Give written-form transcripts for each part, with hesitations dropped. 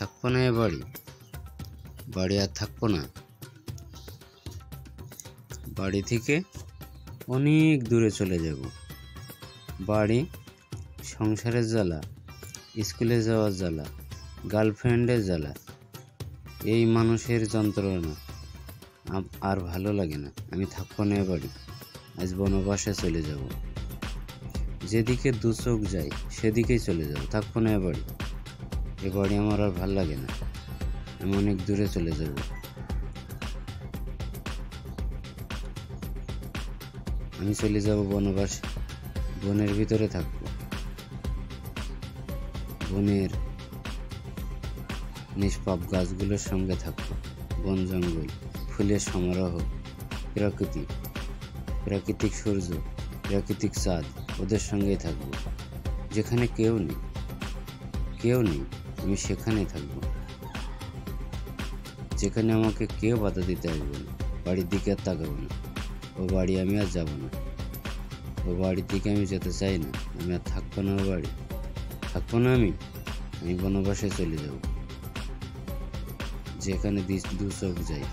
থাকবো না এ বাড়ি, বাড়ি আর থাকবো না। বাড়ি থেকে অনেক দূরে চলে যাব। বাড়ি সংসারের জ্বালা, স্কুলে যাওয়ার জ্বালা, গার্লফ্রেন্ডের জ্বালা, এই মানুষের যন্ত্রণা আর ভালো লাগে না। আমি থাকবো না এ বাড়ি, আজ বনবাসে চলে যাব। যেদিকে দু চোখ যায় সেদিকেই চলে যাব, থাকবো না এ বাড়ি। এ বাড়ি আমার আর ভাল লাগে না, আমি অনেক দূরে চলে যাব। আমি চলে যাব বনবাসে, বনের ভিতরে থাকবো। বনের নিষ্পাপ গাছগুলোর সঙ্গে থাকবো, বন জঙ্গল, ফুলের সমারোহ, প্রাকৃতিক সূর্য, প্রাকৃতিক চাঁদ, ওদের সঙ্গেই থাকবো। যেখানে কেউ নেই আমি সেখানেই থাকবো। যেখানে আমাকে কেউ বাধা দিতে আসবে না। বাড়ির দিকে আর তাকাবো না, ও বাড়ি আমি আর যাবো না। ও বাড়ির দিকে আমি যেতে চাই না, আমি আর থাকবো না। ও বাড়ি থাকবো না আমি বনবাসে চলে যাব। যেখানে দু চোখ যাই,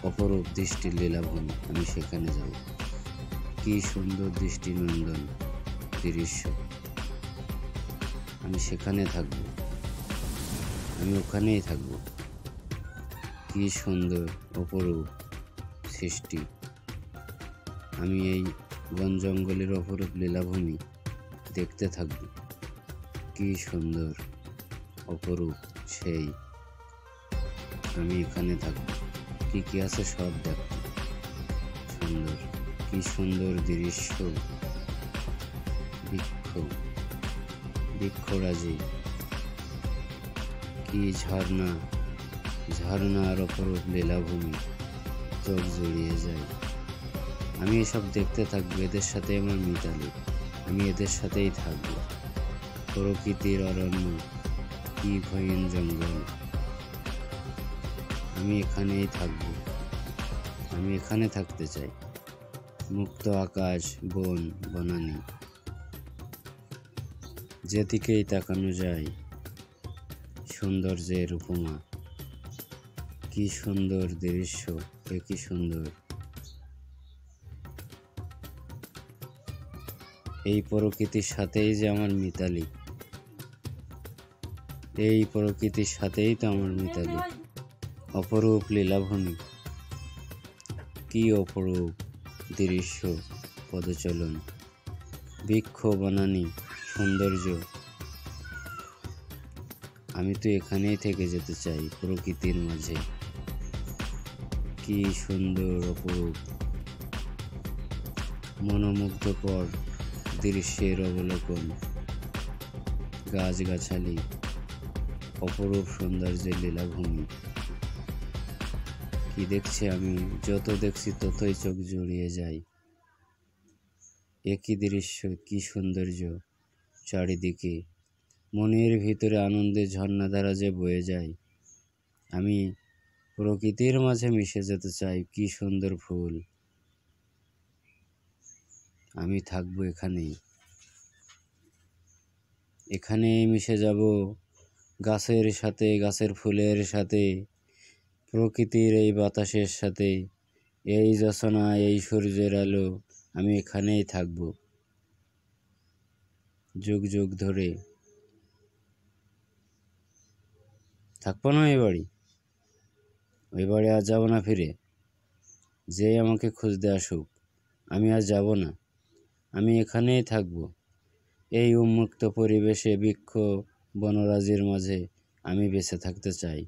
অপরূপ দৃষ্টির লীলাভূমি, আমি সেখানে যাব। কি সুন্দর দৃষ্টিনন্দন দৃশ্য, আমি সেখানে থাকবো, আমি ওখানেই থাকবো। কি সুন্দর অপরূপ সৃষ্টি, আমি এই বন জঙ্গলের অপরূপ লীলাভূমি দেখতে থাকবো। কি সুন্দর অপরূপ সেই, আমি এখানে থাকবো। কি আছে সব দেখবো। সুন্দর, কি সুন্দর দৃশ্য, বৃক্ষরাজি, কি ঝর্ণার অপরূপ লীলাভূমি, চোখ জুড়িয়ে যায়। আমি এসব দেখতে থাকবো, এদের সাথে আমার মিতালি, আমি এদের সাথেই থাকবো। প্রকৃতির অরণ্য, কি ভয়ঙ্কর জঙ্গল, আমি এখানেই থাকবো, আমি এখানে থাকতে চাই। মুক্ত আকাশ, বন বনানী, যেদিকেই তাকানো যায় সৌন্দর্যের উপমা। কি সুন্দর দৃশ্য, কি সুন্দর। এই প্রকৃতির সাথেই যে আমার মিতালি, এই প্রকৃতির সাথেই তো আমার মিতালি। অপরূপ লীলাভূমি, কি অপরূপ দৃশ্য, পদচলন, বৃক্ষ বনানী, সৌন্দর্য। আমি তো এখানেই থেকে যেতে চাই, প্রকৃতির মাঝে। কি সুন্দর অপরূপ মনোমুগ্ধকর দৃশ্যের অবলোকন, গাছগাছালি, অপরূপ সৌন্দর্যের লীলাভূমি। কি দেখছি আমি, যত দেখছি ততই চোখ জুড়িয়ে যায়। একই দৃশ্য, কি সৌন্দর্য চারিদিকে, মনের ভিতরে আনন্দের ঝর্ণাধারা যে বয়ে যায়। আমি প্রকৃতির মাঝে মিশে যেতে চাই। কি সুন্দর ফুল, আমি থাকবো এখানেই মিশে যাব গাছের সাথে, গাছের ফুলের সাথে, প্রকৃতির এই বাতাসের সাথে, এই জোছনা, এই সূর্যের আলো, আমি এখানেই থাকবো যুগ যুগ ধরে। থাকবো না এই বাড়ি, ওই বাড়ি আর যাবো না ফিরে। যে আমাকে খুঁজতে আসুক, আমি আর যাব না, আমি এখানেই থাকবো। এই উন্মুক্ত পরিবেশে, বৃক্ষ বনরাজির মাঝে আমি বেঁচে থাকতে চাই।